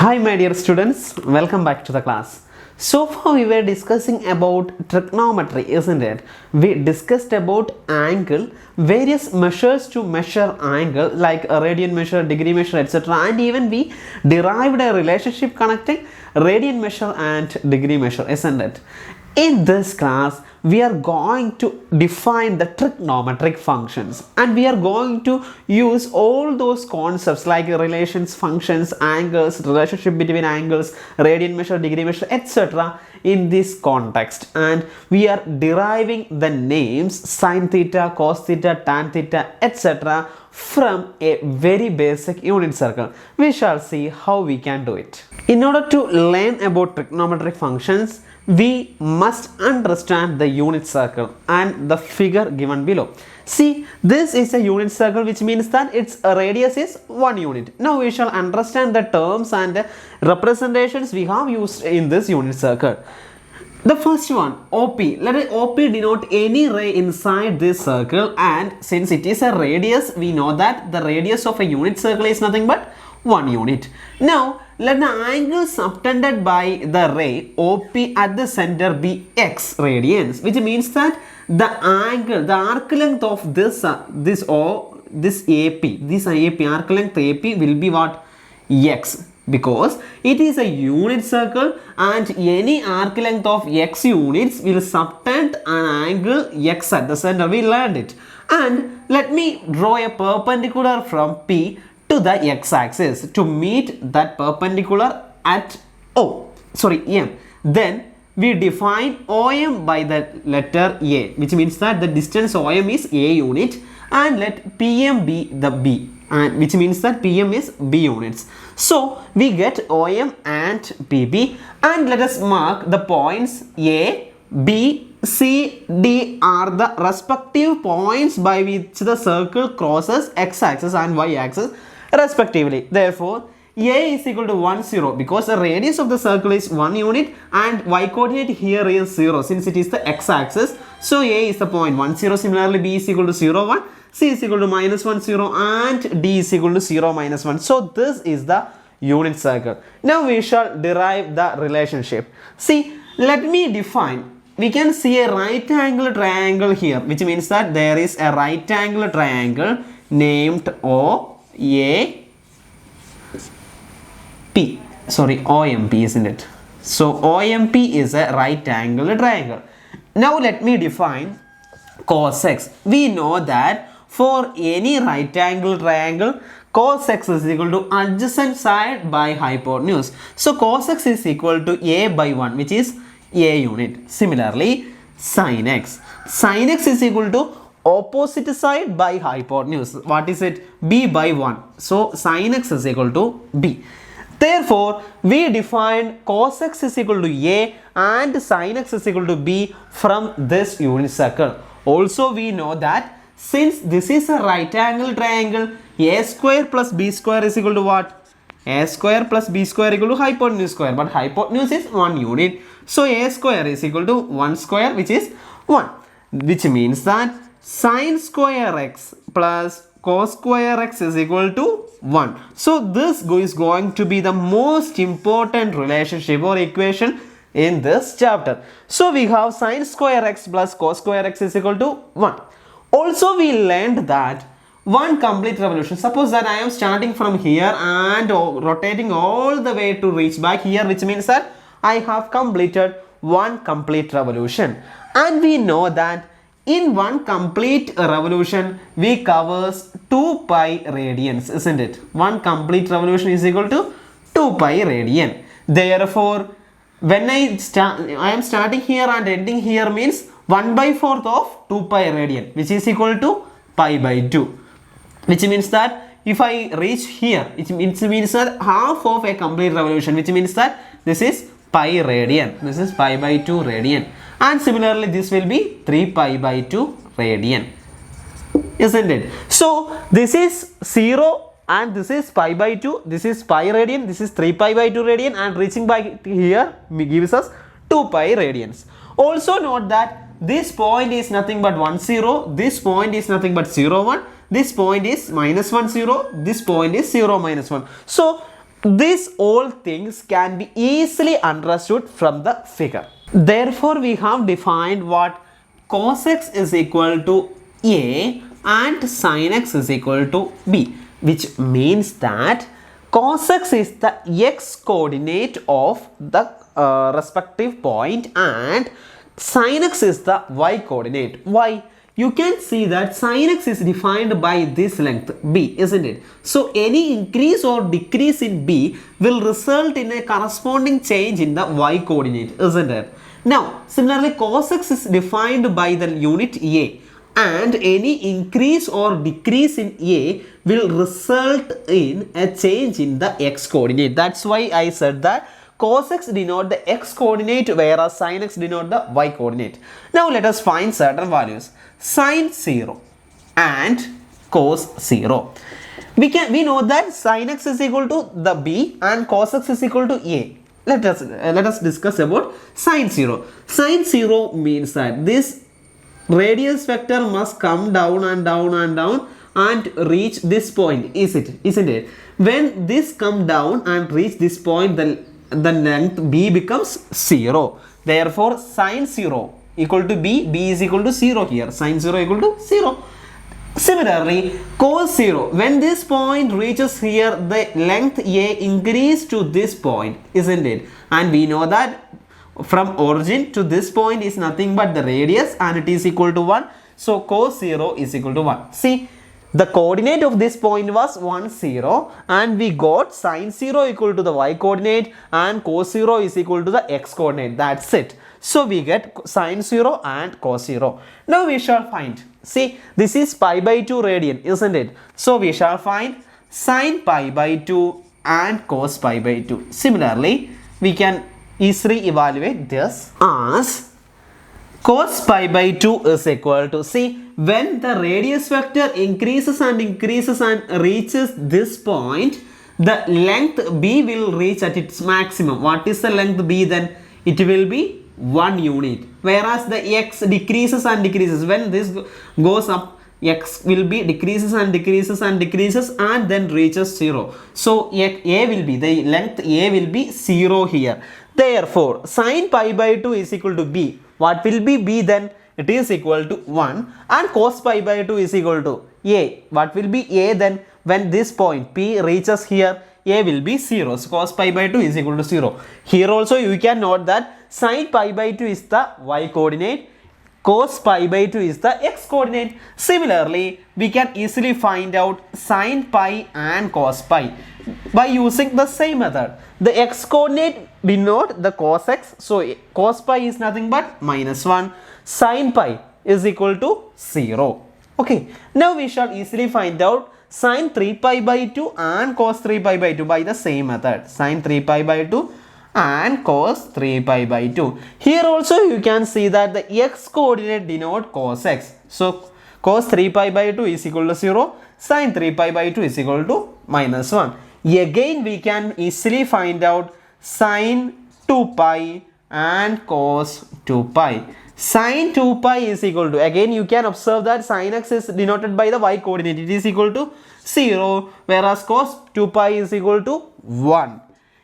Hi my dear students, welcome back to the class. So far we were discussing about trigonometry, isn't it? We discussed about angle, various measures to measure angle like a radian measure, degree measure, etc. And even we derived a relationship connecting radian measure and degree measure, isn't it? In this class, we are going to define the trigonometric functions and we are going to use all those concepts like relations, functions, angles, relationship between angles, radian measure, degree measure, etc. in this context, and we are deriving the names sine theta, cos theta, tan theta, etc. from a very basic unit circle. We shall see how we can do it. In order to learn about trigonometric functions, we must understand the unit circle and the figure given below. See, this is a unit circle, which means that its radius is 1 unit. Now we shall understand the terms and representations we have used in this unit circle. The first one, OP. Let OP denote any ray inside this circle, and since it is a radius, we know that the radius of a unit circle is nothing but 1 unit. Now let the angle subtended by the ray OP at the center be x radians, which means that the angle, the arc length of this AP, arc length AP will be what? X, because it is a unit circle and any arc length of x units will subtend an angle x at the center. We learned it. And let me draw a perpendicular from P to the x-axis to meet that perpendicular at M. Then we define OM by the letter A, which means that the distance OM is A unit, and let PM be the B, and which means that PM is B units. So we get OM and PB, and let us mark the points A, B, C, D are the respective points by which the circle crosses x-axis and y-axis respectively. Therefore, A is equal to 1, 0, because the radius of the circle is 1 unit and y coordinate here is 0 since it is the x-axis. So A is the point 1, 0. Similarly, B is equal to 0, 1, C is equal to minus 1, 0, and D is equal to 0, minus 1. So this is the unit circle. Now we shall derive the relationship. See, let me define. We can see a right angle triangle here, which means that there is a right angle triangle named OMP, isn't it? So OMP is a right angle triangle. Now let me define Cosec. We know that for any right angle triangle, Cosec is equal to adjacent side by hypotenuse. So Cosec is equal to A by 1, which is A unit. Similarly, Sin x. Sin x is equal to opposite side by hypotenuse. What is it? B by 1. So sin x is equal to B. Therefore, we define cos x is equal to A and sin x is equal to B from this unit circle. Also, we know that since this is a right angle triangle, A square plus B square is equal to what? A square plus B square equal to hypotenuse square, but hypotenuse is 1 unit. So A square is equal to 1 square, which is 1, which means that sin square x plus cos square x is equal to 1. So this is going to be the most important relationship or equation in this chapter. So we have sin square x plus cos square x is equal to 1. Also we learned that one complete revolution. Suppose that I am starting from here and rotating all the way to reach back here, which means that I have completed one complete revolution. And we know that in one complete revolution, we covers 2 pi radians, isn't it? One complete revolution is equal to 2 pi radian. Therefore, when I am starting here and ending here means 1 by 4th of 2 pi radian, which is equal to pi by 2. Which means that if I reach here, it means that half of a complete revolution, which means that this is pi radian. This is pi by 2 radian. And similarly, this will be 3 pi by 2 radian, isn't it? So this is 0 and this is pi by 2, this is pi radian, this is 3 pi by 2 radian, and reaching by here gives us 2 pi radians. Also note that this point is nothing but 1, 0, this point is nothing but 0, 1, this point is minus 1, 0, this point is 0, minus 1. So These all things can be easily understood from the figure. Therefore, we have defined what cos x is equal to A and sin x is equal to B, which means that cos x is the x coordinate of the respective point and sin x is the y coordinate. Why? You can see that sin x is defined by this length b, isn't it? So any increase or decrease in b will result in a corresponding change in the y coordinate, isn't it? Now similarly cos x is defined by the unit a, and any increase or decrease in a will result in a change in the x coordinate. That's why I said that cos x denote the x coordinate whereas sin x denote the y coordinate. Now let us find certain values. Sin 0 and cos 0. We know that sin x is equal to the b and cos x is equal to a. Let us discuss about sin 0. Sin 0 means that this radius vector must come down and down and down and reach this point, isn't it? When this come down and reach this point, the length b becomes 0. Therefore sin 0 equal to b is equal to 0 here. Sin 0 equal to 0. Similarly, cos 0, when this point reaches here, the length a increase to this point, isn't it? And we know that from origin to this point is nothing but the radius and it is equal to 1. So cos 0 is equal to 1. See, the coordinate of this point was 1, 0 and we got sin 0 equal to the y coordinate and cos 0 is equal to the x coordinate. That's it. So we get sin 0 and cos 0. Now we shall find, see, this is pi by 2 radian, isn't it? So we shall find sin pi by 2 and cos pi by 2. Similarly, we can easily evaluate this as cos pi by 2 is equal to, see, when the radius vector increases and reaches this point, the length b will reach at its maximum. What is the length b then? It will be 1 unit. Whereas the x decreases and decreases. When this goes up, x will be decreases and then reaches 0. So a will be, the length a will be 0 here. Therefore, sin pi by 2 is equal to b. What will be b then? It is equal to 1 and cos pi by 2 is equal to a. What will be a then? When this point p reaches here, a will be 0. So cos pi by 2 is equal to 0. Here also you can note that sin pi by 2 is the y coordinate, cos pi by 2 is the x coordinate. Similarly, we can easily find out sin pi and cos pi by using the same method. The x coordinate denote the cos x. So cos pi is nothing but -1. Sin pi is equal to 0. Okay. Now we shall easily find out sin 3 pi by 2 and cos 3 pi by 2 by the same method. Sin 3 pi by 2 and cos 3 pi by 2. Here also you can see that the x coordinate denote cos x. So cos 3 pi by 2 is equal to 0. Sin 3 pi by 2 is equal to -1. Again we can easily find out sin 2 pi and cos 2 pi. Sin 2 pi is equal to, again you can observe that sin x is denoted by the y coordinate. It is equal to 0 whereas cos 2 pi is equal to 1.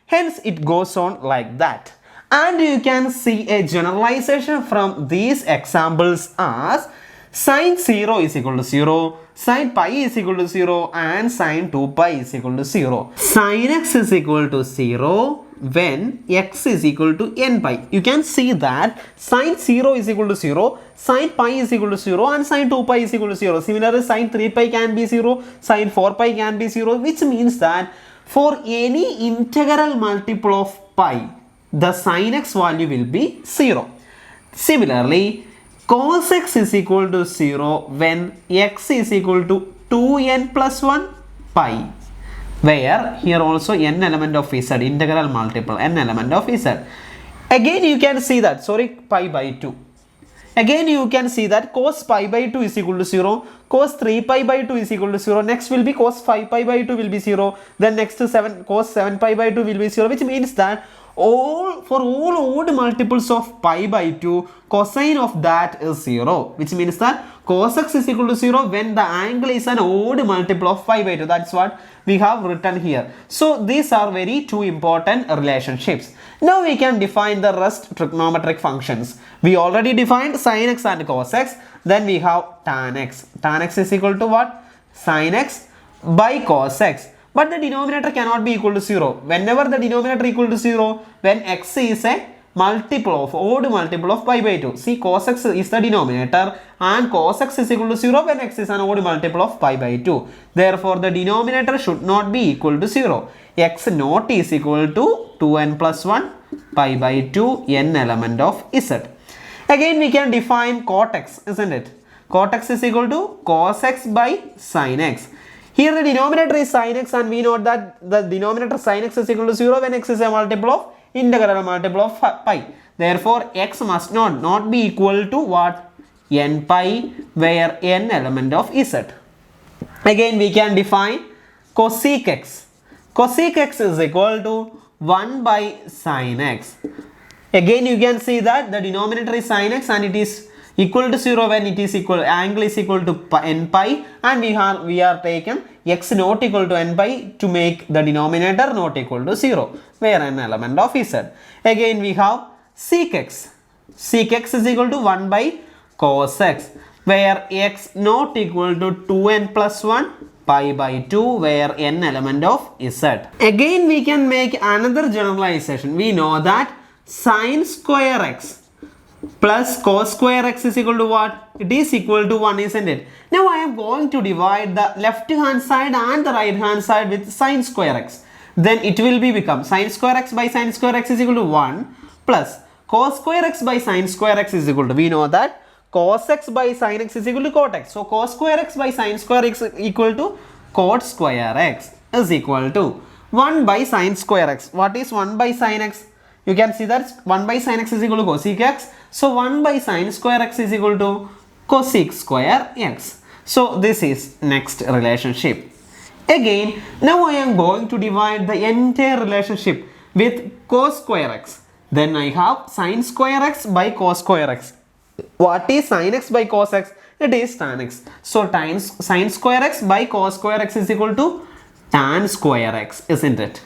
Hence it goes on like that. And you can see a generalization from these examples as sin 0 is equal to 0, sin pi is equal to 0 and sin 2 pi is equal to 0. Sin x is equal to 0 when x is equal to n pi. You can see that sin 0 is equal to 0, sin pi is equal to 0 and sin 2 pi is equal to 0. Similarly, sin 3 pi can be 0, sin 4 pi can be 0, which means that for any integral multiple of pi, the sin x value will be 0. Similarly, cos x is equal to 0 when x is equal to 2n plus 1 pi, where here also n element of z, integral multiple, n element of z. Again you can see that, pi by 2. Again you can see that cos pi by 2 is equal to 0, cos 3 pi by 2 is equal to 0, next will be cos 5 pi by 2 will be 0, then next to cos 7 pi by 2 will be 0, which means that For all odd multiples of pi by 2, cosine of that is 0, which means that cos x is equal to 0 when the angle is an odd multiple of pi by 2. That's what we have written here. So these are very two important relationships. Now we can define the rest trigonometric functions. We already defined sin x and cos x. Then we have tan x. Tan x is equal to what? Sin x by cos x. But the denominator cannot be equal to 0. Whenever the denominator equal to 0, when x is a odd multiple of pi by 2. See, cos x is the denominator and cos x is equal to 0 when x is an odd multiple of pi by 2. Therefore, the denominator should not be equal to 0. X naught is equal to 2n plus 1 pi by 2 n element of z. Again, we can define Cortex, isn't it? Cortex is equal to cos x by sin x. Here the denominator is sin x and we know that the denominator sin x is equal to 0 when x is a multiple of integral multiple of pi. Therefore, x must not be equal to what? N pi, where n element of z. Again, we can define cosec x. Cosec x is equal to 1 by sin x. Again, you can see that the denominator is sin x and it is equal to 0 when angle is equal to n pi, and we are taken x not equal to n pi to make the denominator not equal to 0, where an element of z. Again, we have sec x. Sec x is equal to 1 by cos x, where x not equal to 2n plus 1 pi by 2, where n element of z. Again, we can make another generalization. We know that sin square x plus cos square x is equal to what? It is equal to 1, isn't it? Now I am going to divide the left hand side and the right hand side with sin square x. Then it will become sin square x by sin square x is equal to 1 plus cos square x by sin square x is equal to, we know that cos x by sin x is equal to cot x. So cos square x by sin square x is equal to cot square x is equal to 1 by sin square x. What is 1 by sin x? You can see that 1 by sin x is equal to cosec x. So 1 by sin square x is equal to cosec square x. So this is next relationship. Again, now I am going to divide the entire relationship with cos square x. Then I have sin square x by cos square x. What is sin x by cos x? It is tan x. So sin square x by cos square x is equal to tan square x, isn't it?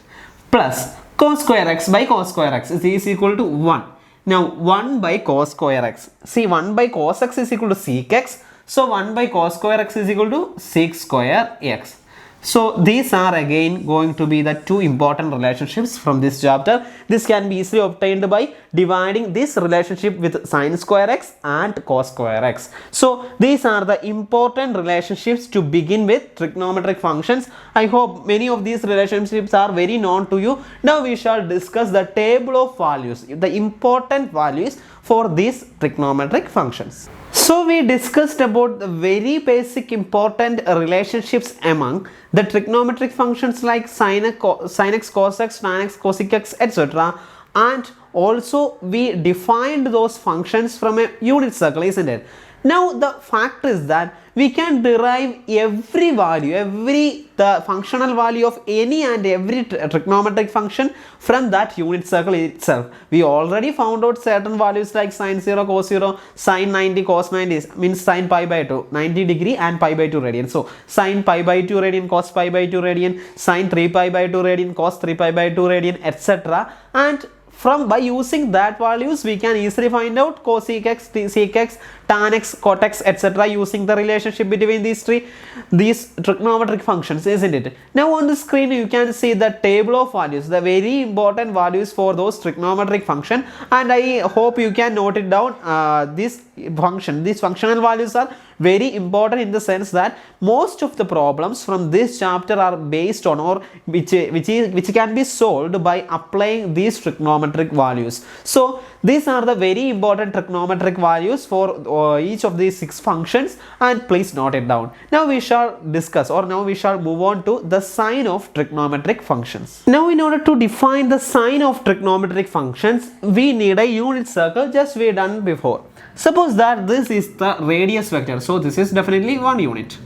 Plus cos square x by cos square x is equal to 1. Now 1 by cos square x. See, 1 by cos x is equal to sec x. So 1 by cos square x is equal to sec square x. So these are again going to be the two important relationships from this chapter. This can be easily obtained by dividing this relationship with sin square x and cos square x. So these are the important relationships to begin with trigonometric functions. I hope many of these relationships are very known to you. Now we shall discuss the table of values, the important values for these trigonometric functions. So we discussed about the very basic important relationships among the trigonometric functions like sin x, cos x, tan x, cosec x, etc. And also we defined those functions from a unit circle, isn't it? Now the fact is that we can derive every value, the functional value of any and every trigonometric function from that unit circle itself. We already found out certain values like sin 0, cos 0, sin 90, cos 90 means sin pi by 2, 90 degree and pi by 2 radian. So sin pi by 2 radian, cos pi by 2 radian, sin 3 pi by 2 radian, cos 3 pi by 2 radian, etc. And by using that values, we can easily find out cosec x, sec x, tan x, cot x, etc. using the relationship between these trigonometric functions, isn't it? Now on the screen you can see the table of values, the very important values for those trigonometric function, and I hope you can note it down. These functional values are very important in the sense that most of the problems from this chapter are based on or which can be solved by applying these trigonometric values. So these are the very important trigonometric values for each of these 6 functions, and please note it down. Now we shall discuss, or now we shall move on to the sign of trigonometric functions. Now in order to define the sign of trigonometric functions, we need a unit circle, just we done before. Suppose that this is the radius vector, so this is definitely 1 unit,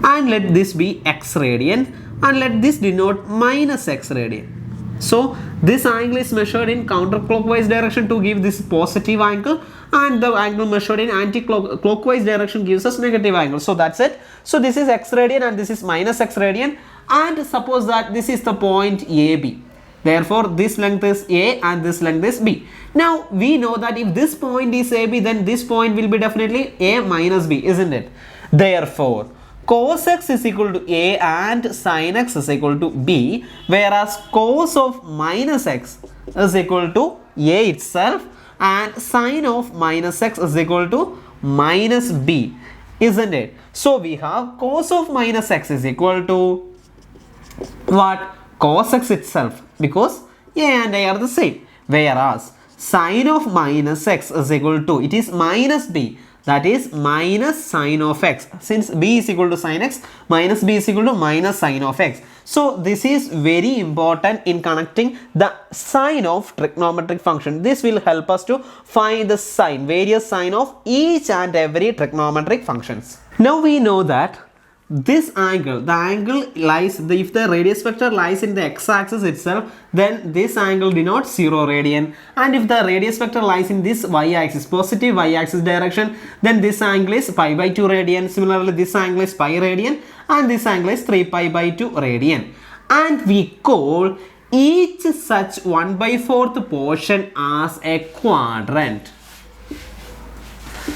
and let this be x radian, and let this denote minus x radian. So This angle is measured in counterclockwise direction to give this positive angle, and the angle measured in anti-clockwise direction gives us negative angle. So that's it. So this is x radian and this is minus x radian, and suppose that this is the point AB. Therefore, this length is A and this length is B. Now, we know that if this point is AB, then this point will be definitely A minus B, isn't it? Therefore, cos x is equal to A and sin x is equal to B, whereas cos of minus x is equal to A itself and sin of minus x is equal to minus B, isn't it? So, we have cos of minus x is equal to what? Cos x itself, because A and A are the same, whereas sine of minus x is equal to, it is minus B, that is minus sine of x. Since B is equal to sine x, minus B is equal to minus sine of x. So this is very important in connecting the sign of trigonometric function. This will help us to find the sign, various sign of each and every trigonometric functions. Now we know that this angle, the angle lies, if the radius vector lies in the x-axis itself, then this angle denotes 0 radian, and if the radius vector lies in this y-axis, positive y-axis direction, then this angle is pi by 2 radian. Similarly, this angle is pi radian and this angle is 3 pi by 2 radian, and we call each such 1/4 portion as a quadrant.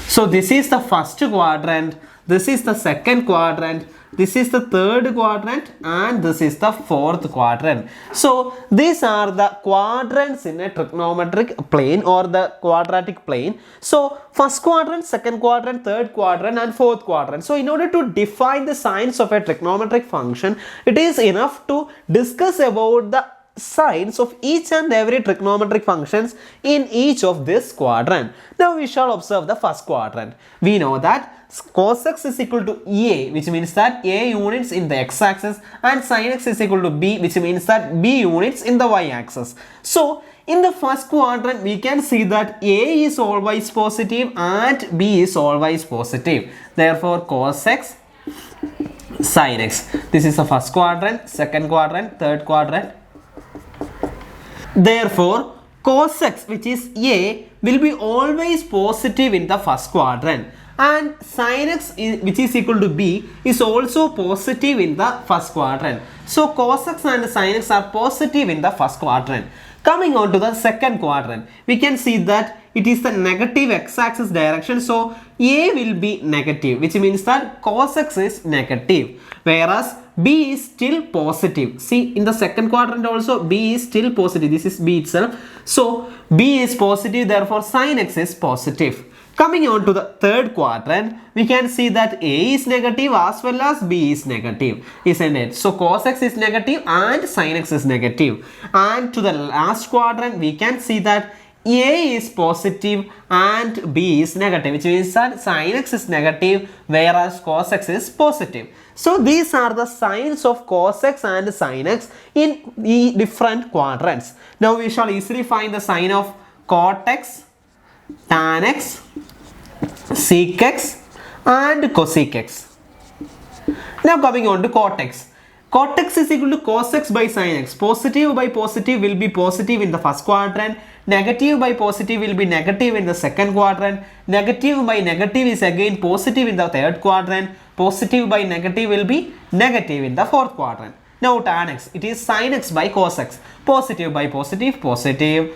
So this is the first quadrant, this is the second quadrant, this is the third quadrant, and this is the fourth quadrant. So these are the quadrants in a trigonometric plane or the quadratic plane. So first quadrant, second quadrant, third quadrant, and fourth quadrant. So in order to define the signs of a trigonometric function, it is enough to discuss about the signs of each and every trigonometric functions in each of this quadrant. Now we shall observe the first quadrant. We know that cos x is equal to A, which means that A units in the x-axis, and sin x is equal to B, which means that B units in the y-axis. So in the first quadrant, we can see that A is always positive and B is always positive. Therefore, cos x, sin x. This is the first quadrant, second quadrant, third quadrant. Therefore, cos x, which is A, will be always positive in the first quadrant, and sin x, which is equal to B, is also positive in the first quadrant. So cos x and sin x are positive in the first quadrant. Coming on to the second quadrant, we can see that it is the negative x-axis direction. So A will be negative, which means that cos x is negative, whereas B is still positive. See, in the second quadrant also B is still positive. This is B itself. So B is positive, therefore sin x is positive. Coming on to the third quadrant, we can see that A is negative as well as B is negative, isn't it? So cos x is negative and sin x is negative. And to the last quadrant, we can see that A is positive and B is negative, which means that sin x is negative whereas cos x is positive. So these are the signs of cos x and sin x in the different quadrants. Now we shall easily find the sign of Cortex, tan x, sec x, and cosec x. Now coming on to Cortex. Cortex is equal to cos x by sin x. Positive by positive will be positive in the first quadrant. Negative by positive will be negative in the second quadrant. Negative by negative is again positive in the third quadrant. Positive by negative will be negative in the fourth quadrant. Now tan x, it is sin x by cos x. Positive by positive, positive.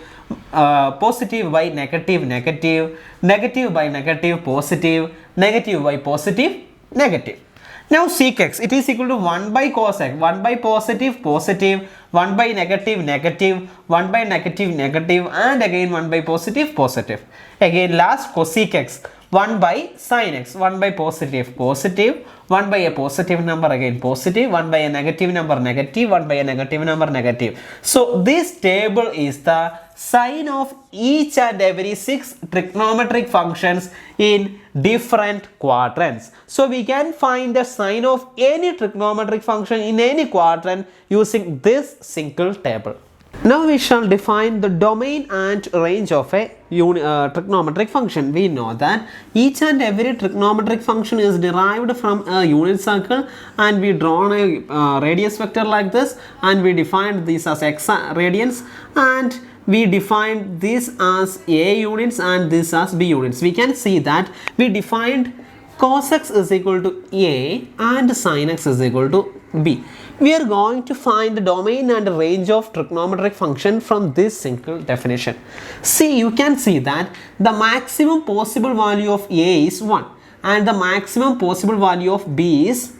Positive by negative, negative. Negative by negative, positive. Negative by positive, negative. Now sec x, it is equal to 1 by cos x. 1 by positive, positive. 1 by negative, negative. 1 by negative, negative. And again 1 by positive, positive. Again last cosec x. 1 by sin x. 1 by positive, positive. 1 by a positive number, again positive. 1 by a negative number, negative. 1 by a negative number, negative. So this table is the sign of each and every 6 trigonometric functions in different quadrants. So we can find the sign of any trigonometric function in any quadrant using this single table. Now we shall define the domain and range of a trigonometric function. We know that each and every trigonometric function is derived from a unit circle, and we drawn a radius vector like this, and we defined this as x radians, and we defined this as a units and this as b units. We can see that we defined cos x is equal to a and sin x is equal to b. We are going to find the domain and range of trigonometric function from this single definition. See, you can see that the maximum possible value of a is 1 and the maximum possible value of b is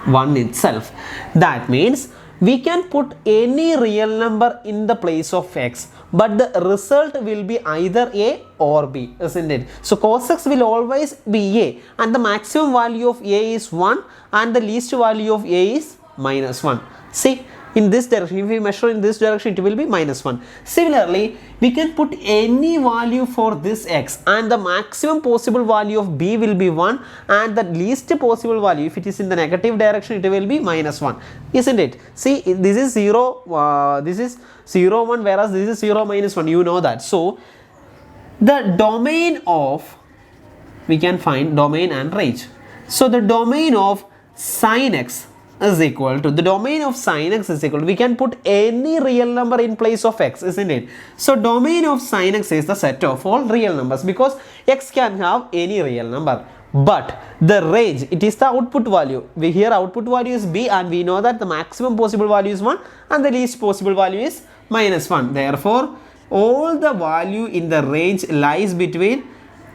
1 itself. That means we can put any real number in the place of x, but the result will be either a or b, isn't it? So cos x will always be a, and the maximum value of a is 1 and the least value of a is minus 1. See, in this direction, if we measure in this direction, it will be minus 1. Similarly, we can put any value for this x, and the maximum possible value of b will be 1 and the least possible value, if it is in the negative direction, it will be minus 1, isn't it? See, this is 0, this is 0 1, whereas this is 0 minus 1, you know that. So the domain of, we can find domain and range. So the domain of sin x is equal to, the domain of sin x is equal to, we can put any real number in place of x, isn't it? So domain of sin x is the set of all real numbers, because x can have any real number. But the range, it is the output value. We here output value is b, and we know that the maximum possible value is 1 and the least possible value is minus 1. Therefore, all the value in the range lies between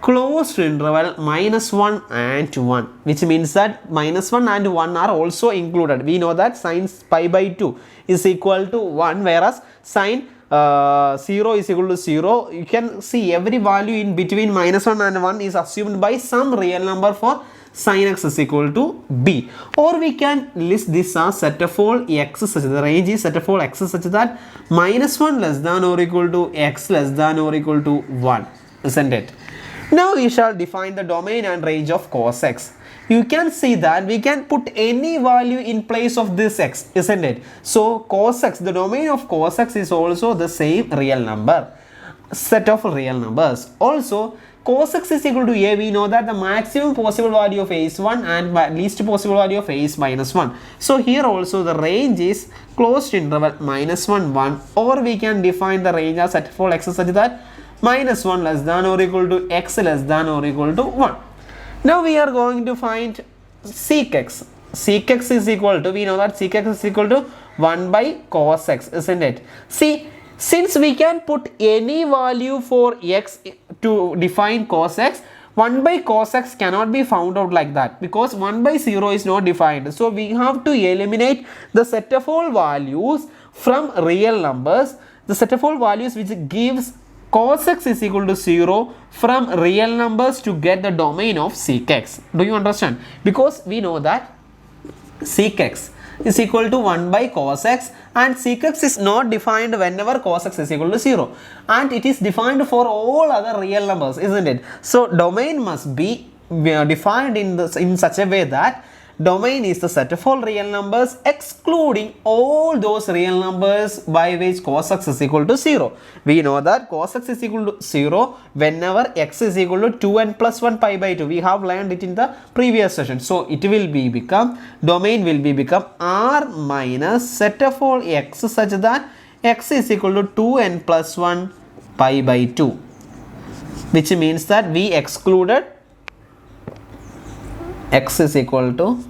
closed interval minus 1 and 1, which means that minus 1 and 1 are also included. We know that sin pi by 2 is equal to 1, whereas sin 0 is equal to 0. You can see every value in between minus 1 and 1 is assumed by some real number for sin x is equal to b. Or we can list this as set of all x such that the range is set of all x such that minus 1 less than or equal to x less than or equal to 1, isn't it? Now we shall define the domain and range of cos x. You can see that we can put any value in place of this x, isn't it? So cos x, the domain of cos x is also the same real number, set of real numbers. Also, cos x is equal to a, we know that the maximum possible value of a is 1 and least possible value of a is minus 1. So here also the range is closed interval minus 1 1, or we can define the range as set of all x such that minus 1 less than or equal to x less than or equal to 1. Now we are going to find sec x. Sec x is equal to, we know that sec x is equal to 1 by cos x, isn't it? See, since we can put any value for x to define cos x, 1 by cos x cannot be found out like that, because 1 by 0 is not defined. So we have to eliminate the set of all values from real numbers, the set of all values which gives cos x is equal to 0 from real numbers to get the domain of sec x. Do you understand? Because we know that sec x is equal to 1 by cos x, and sec x is not defined whenever cos x is equal to 0, and it is defined for all other real numbers, isn't it? So domain must be defined in such a way that domain is the set of all real numbers excluding all those real numbers by which cos x is equal to 0. We know that cos x is equal to 0 whenever x is equal to 2n plus 1 pi by 2. We have learned it in the previous session. So it will become, domain will become R minus set of all x such that x is equal to 2n plus 1 pi by 2, which means that we excluded x is equal to,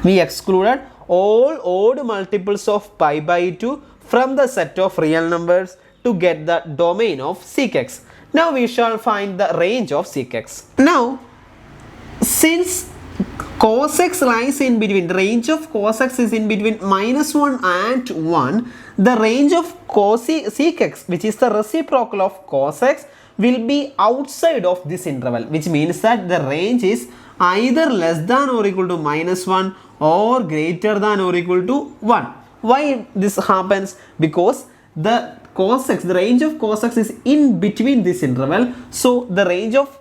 we excluded all odd multiples of pi by 2 from the set of real numbers to get the domain of sec x. Now we shall find the range of sec x. Now, since cos x lies in between, the range of cos x is in between minus 1 and 1, the range of sec x, which is the reciprocal of cos x, will be outside of this interval, which means that the range is either less than or equal to minus 1 or greater than or equal to 1. Why this happens? Because the cos x, the range of cos x is in between this interval, so the range of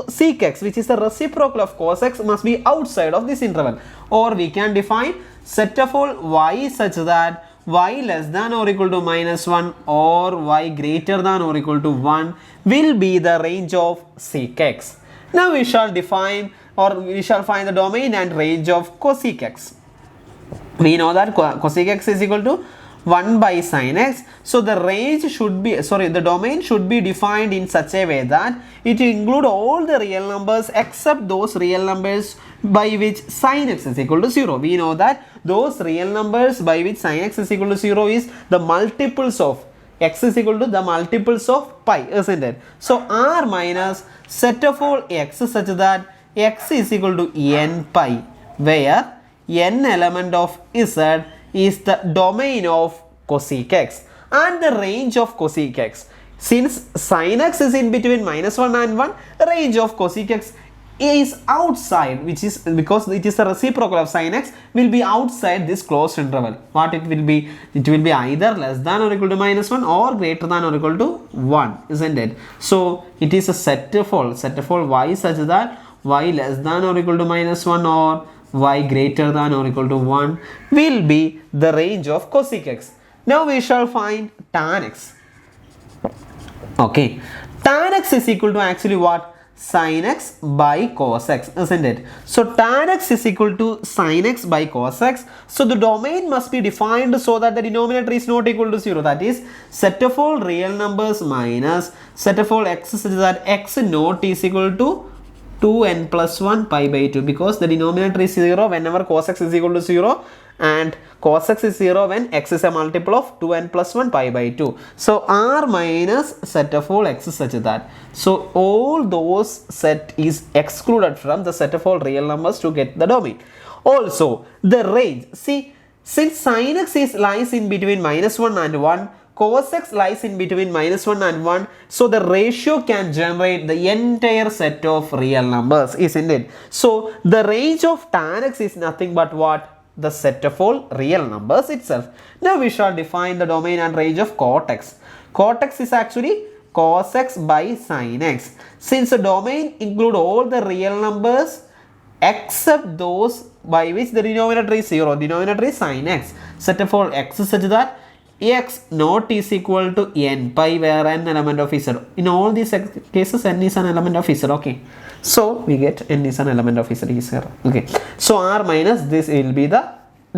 sec x, which is the reciprocal of cos x, must be outside of this interval. Or we can define set of all y such that y less than or equal to minus 1 or y greater than or equal to 1 will be the range of sec x. Now we shall define or we shall find the domain and range of cosec x. We know that cosec x is equal to 1 by sin x. So the range should be, the domain should be defined in such a way that it include all the real numbers except those real numbers by which sin x is equal to 0. We know that those real numbers by which sin x is equal to 0 is the multiples of x is equal to the multiples of pi, isn't it? So R minus set of all x such that x is equal to n pi, where n element of z is the domain of cosec x and the range of cosec x. Since sin x is in between minus 1 and 1, the range of cosec x is outside, which is because it is the reciprocal of sin x, will be outside this closed interval. What it will be? It will be either less than or equal to minus 1 or greater than or equal to 1, isn't it? So it is a set of all y such that y less than or equal to minus 1 or y greater than or equal to 1 will be the range of cosec x. Now we shall find tan x. Okay, tan x is equal to actually what? Sin x by cos x, isn't it? So tan x is equal to sin x by cos x. So the domain must be defined so that the denominator is not equal to 0. That is, set of all real numbers minus set of all x such that x not is equal to 2n plus 1 pi by 2, because the denominator is 0 whenever cos x is equal to 0 and cos x is 0 when x is a multiple of 2n plus 1 pi by 2. So R minus set of all x such that. So all those set is excluded from the set of all real numbers to get the domain. Also the range. See, since sin x lies in between minus 1 and 1, cos x lies in between minus 1 and 1, so the ratio can generate the entire set of real numbers, isn't it? So the range of tan x is nothing but what? The set of all real numbers itself. Now we shall define the domain and range of Cortex. Cortex is actually cos x by sin x. Since the domain include all the real numbers except those by which the denominator is 0, denominator is sin x. Set of all x such that x not is equal to n pi, where n element of z. In all these cases n is an element of z. Okay, so we get n is an element of z here. Okay, so R minus this will be the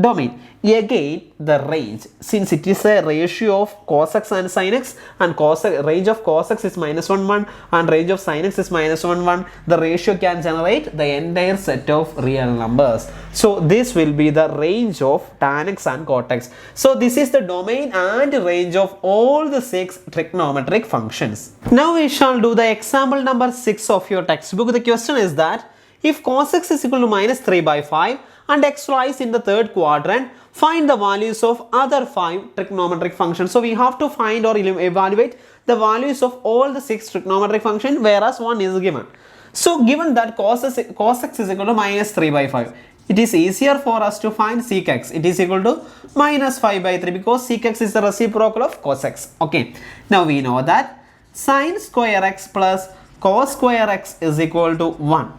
domain. Again the range, since it is a ratio of cos x and sin x, and range of cos x is minus 1 1 and range of sin x is minus 1 1, the ratio can generate the entire set of real numbers. So this will be the range of tan x and cortex. So this is the domain and range of all the 6 trigonometric functions. Now we shall do the example number 6 of your textbook. The question is that if cos x is equal to minus 3 by 5 and x lies in the third quadrant, find the values of other 5 trigonometric functions. So we have to find or evaluate the values of all the 6 trigonometric functions, whereas one is given. So given that cos x is equal to minus 3 by 5, it is easier for us to find sec x. It is equal to minus 5 by 3 because sec x is the reciprocal of cos x. Okay, now we know that sin square x plus cos square x is equal to 1.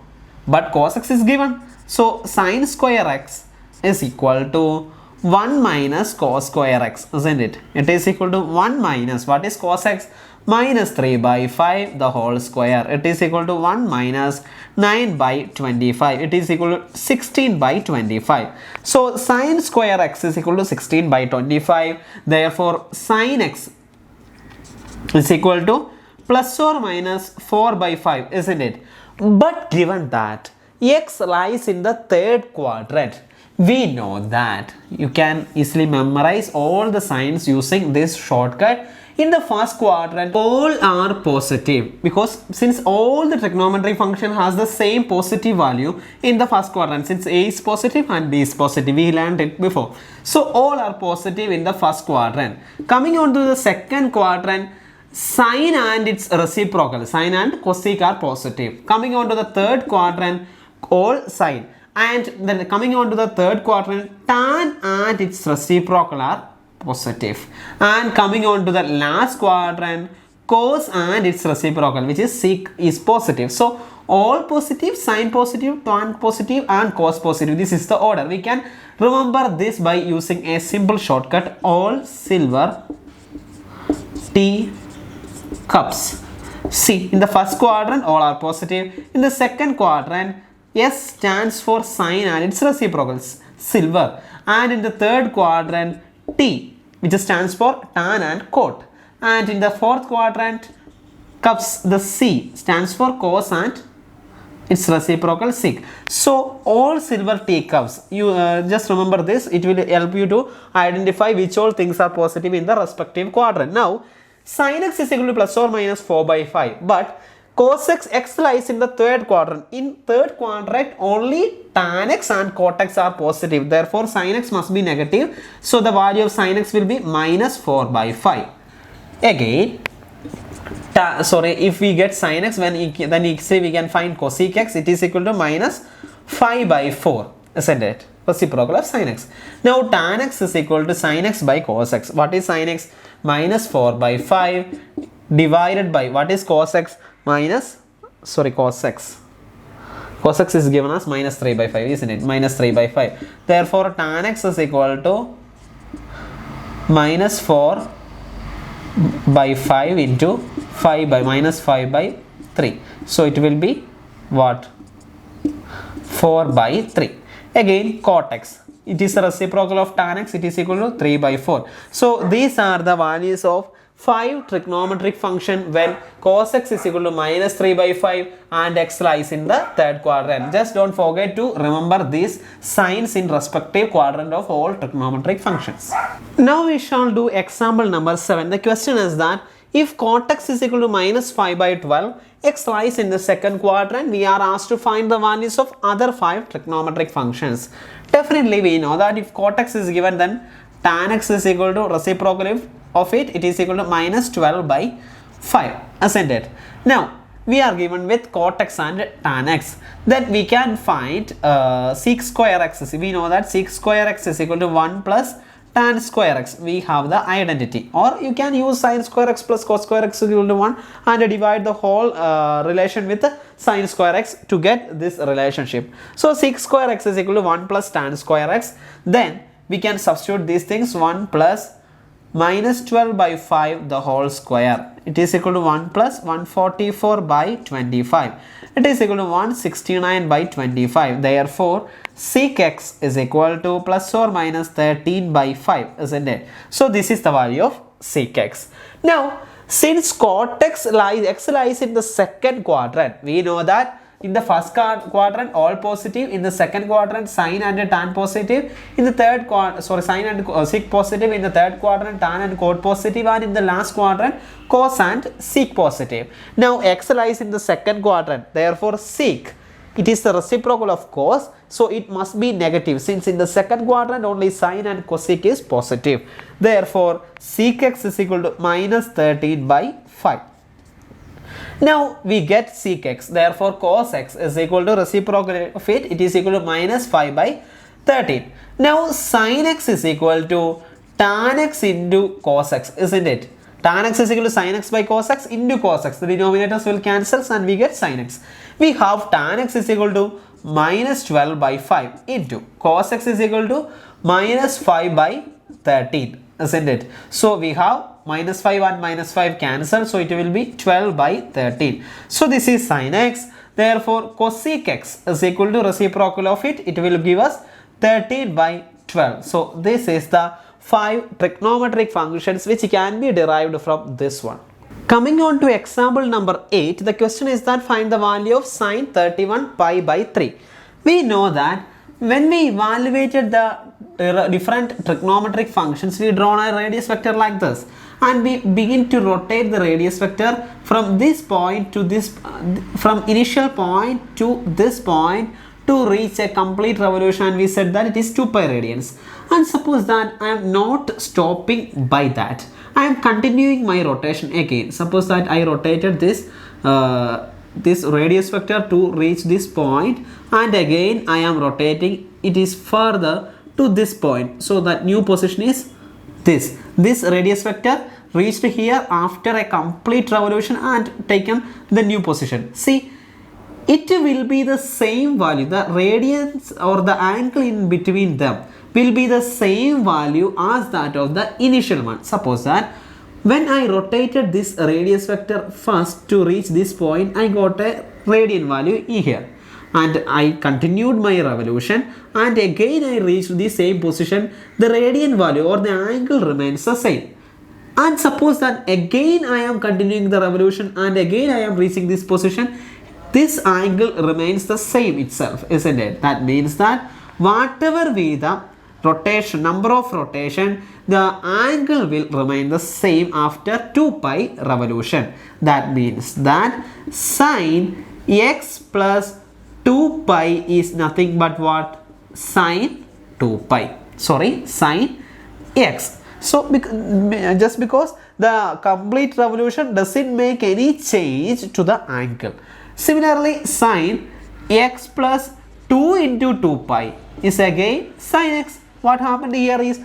But cos x is given. So sin square x is equal to 1 minus cos square x, isn't it? It is equal to 1 minus, what is cos x? Minus 3 by 5 the whole square. It is equal to 1 minus 9 by 25. It is equal to 16 by 25. So sin square x is equal to 16 by 25. Therefore sin x is equal to plus or minus 4 by 5, isn't it? But given that x lies in the third quadrant, we know that you can easily memorize all the signs using this shortcut. In the first quadrant, all are positive because since all the trigonometric function has the same positive value in the first quadrant, since a is positive and b is positive, we learned it before. So all are positive in the first quadrant. Coming on to the second quadrant, sine and its reciprocal, sine and cosec are positive. Coming on to the third quadrant, all sine, and then coming on to the third quadrant, tan and its reciprocal are positive, and coming on to the last quadrant, cos and its reciprocal, which is sec, is positive. So all positive, sine positive, tan positive and cos positive. This is the order. We can remember this by using a simple shortcut: all silver tea cups. See, in the first quadrant all are positive. In the second quadrant, S stands for sine and its reciprocals, silver. And in the third quadrant, T, which stands for tan and cot. And in the fourth quadrant, cups, the C stands for cos and its reciprocal sec. So all silver teacups, you just remember this. It will help you to identify which all things are positive in the respective quadrant. Now sin x is equal to plus or minus 4 by 5, but cos x lies in the third quadrant. In third quadrant only tan x and cortex are positive, therefore sin x must be negative. So the value of sin x will be minus 4 by 5. Again, if we get sin x, then we can find cosec x. It is equal to minus 5 by 4, isn't it? Reciprocal of sin x. Now tan x is equal to sin x by cos x. What is sin x? Minus 4 by 5 divided by, what is cos x? Cos x. Cos x is given as minus 3 by 5, isn't it? Minus 3 by 5. Therefore tan x is equal to minus 4 by 5 into 5 by minus 5 by 3. So it will be what? 4 by 3. Again, cortex. It is a reciprocal of tan x. It is equal to 3 by 4. So these are the values of 5 trigonometric function when cos x is equal to minus 3 by 5 and x lies in the third quadrant. Just don't forget to remember these signs in respective quadrant of all trigonometric functions. Now we shall do example number 7. The question is that if cortex is equal to minus 5 by 12, x lies in the second quadrant, we are asked to find the values of other 5 trigonometric functions. Definitely we know that if cortex is given, then tan x is equal to reciprocal of it, it is equal to minus 12 by 5, isn't it? Now we are given with cortex and tan x, then we can find sec square x. We know that sec square x is equal to 1 plus tan square x. We have the identity, or you can use sin square x plus cos square x is equal to 1 and divide the whole relation with sin square x to get this relationship. So sec square x is equal to 1 plus tan square x. Then we can substitute these things: 1 plus minus 12 by 5 the whole square. It is equal to 1 plus 144 by 25. It is equal to 169 by 25. Therefore sec x is equal to plus or minus 13 by 5, isn't it? So this is the value of sec x. Now since cortex lies, x lies in the second quadrant, we know that in the first quadrant all positive, in the second quadrant sine and tan positive, in the third quadrant sine and sec positive, in the third quadrant tan and cot positive, and in the last quadrant cos and sec positive. Now x lies in the second quadrant, therefore sec, it is the reciprocal of cos, so it must be negative, since in the second quadrant only sine and cosec is positive. Therefore sec x is equal to minus 13 by 5. Now we get sec x, therefore cos x is equal to reciprocal of it, it is equal to minus 5 by 13. Now sin x is equal to tan x into cos x, isn't it? Tan x is equal to sin x by cos x into cos x. The denominators will cancel and we get sin x. We have tan x is equal to minus 12 by 5 into cos x is equal to minus 5 by 13, isn't it? So we have minus 5 and minus 5 cancel, so it will be 12 by 13. So this is sin x. Therefore cosec x is equal to reciprocal of it, it will give us 13 by 12. So this is the 5 trigonometric functions which can be derived from this one. Coming on to example number 8, the question is that find the value of sine 31 pi by 3. We know that when we evaluated the different trigonometric functions, we drawn a radius vector like this, and we begin to rotate the radius vector from this point to this, from initial point to this point to reach a complete revolution, and we said that it is 2 pi radians. And suppose that I am not stopping by that, I am continuing my rotation again. Suppose that I rotated this this radius vector to reach this point, and again I am rotating it is further to this point, so that new position is this radius vector. reached here after a complete revolution and taken the new position. See, it will be the same value, the radius or the angle in between them will be the same value as that of the initial one. Suppose that when I rotated this radius vector first to reach this point, I got a radian value here, and I continued my revolution, and again I reached the same position. The radian value or the angle remains the same. And suppose that again I am continuing the revolution and again I am reaching this position, this angle remains the same itself, isn't it? That means that whatever be the rotation, number of rotation, the angle will remain the same after 2 pi revolution. That means that sine x plus 2 pi is nothing but what? Sine 2 pi. Sorry, sine x. So just because the complete revolution doesn't make any change to the angle. Similarly, sine x plus 2 into 2 pi is again sine x. What happened here is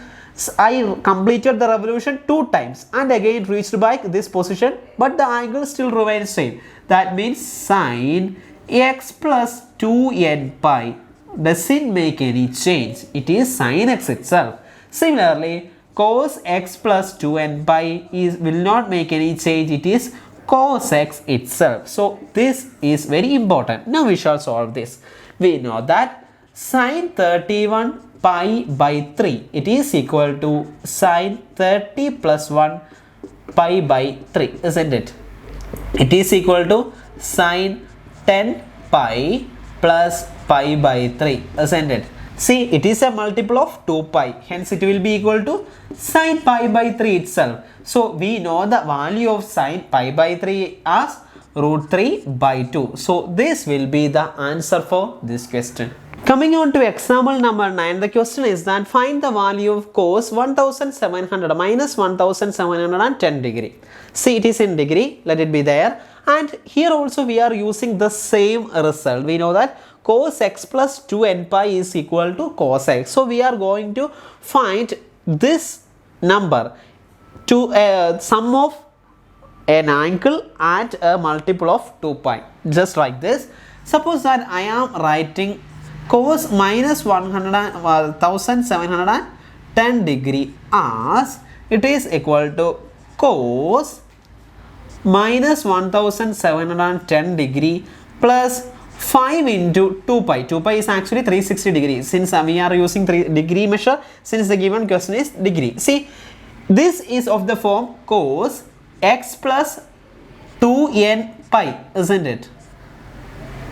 I completed the revolution 2 times and again reached back this position, but the angle still remains same. That means sine x plus 2n pi doesn't make any change. It is sine x itself. Similarly, cos x plus 2n pi will not make any change. It is cos x itself. So this is very important. Now we shall solve this. We know that sine 31 pi by 3, it is equal to sine 30 plus 1 pi by 3, isn't it? It is equal to sine 10 pi plus pi by 3, isn't it? See, it is a multiple of 2 pi, hence it will be equal to sine pi by 3 itself. So we know the value of sine pi by 3 as root 3 by 2. So this will be the answer for this question. Coming on to example number 9, the question is that find the value of cos 1700 minus 1710 degree. See, it is in degree, let it be there. And here also we are using the same result. We know that cos x plus 2n pi is equal to cos x. So we are going to find this number to sum of an angle at a multiple of 2 pi. Just like this. Suppose that I am writing cos minus 1710 degree as it is equal to cos minus 1710 degree plus 5 into 2 pi. 2 pi is actually 360 degrees since we are using 3 degree measure since the given question is degree. See, this is of the form cos x plus 2n pi, isn't it?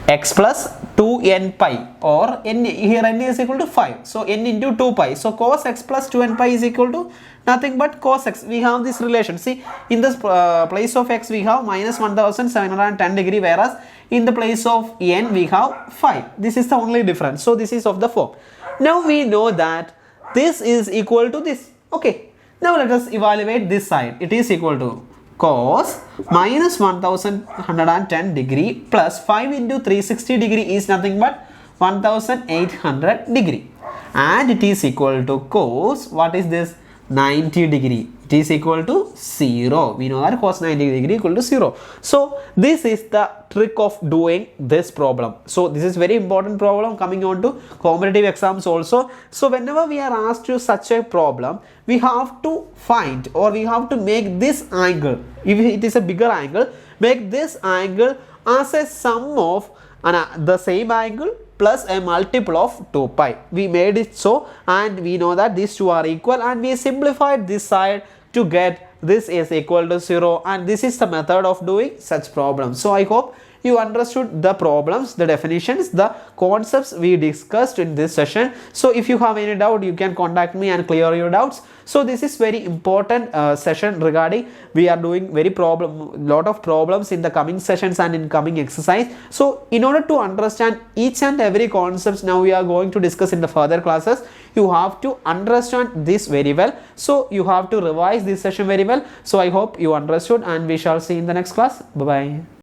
X plus 2n pi, or n, here n is equal to 5. So n into 2 pi. So cos x plus 2n pi is equal to nothing but cos x. We have this relation. See, in this place of x we have minus 1710 degree, whereas in the place of n we have 5. This is the only difference. So this is of the form. Now we know that this is equal to this. Okay. Now let us evaluate this side. It is equal to cos minus 1110 degree plus 5 into 360 degree is nothing but 1800 degree, and it is equal to cos, what is this, 90 degree. It is equal to 0. We know that cos 90 degree equal to 0. So this is the trick of doing this problem. So this is very important problem coming on to competitive exams also. So whenever we are asked to such a problem, we have to find, or we have to make this angle, if it is a bigger angle, make this angle as a sum of the same angle plus a multiple of 2 pi. We made it so, and we know that these two are equal, and we simplified this side to get this is equal to 0, and this is the method of doing such problems. So I hope you understood the problems, the definitions, the concepts we discussed in this session. So if you have any doubt, you can contact me and clear your doubts. So this is very important session regarding, we are doing lot of problems in the coming sessions and in coming exercise. So in order to understand each and every concepts now we are going to discuss in the further classes, you have to understand this very well. So you have to revise this session very well. So I hope you understood, and we shall see in the next class. Bye bye.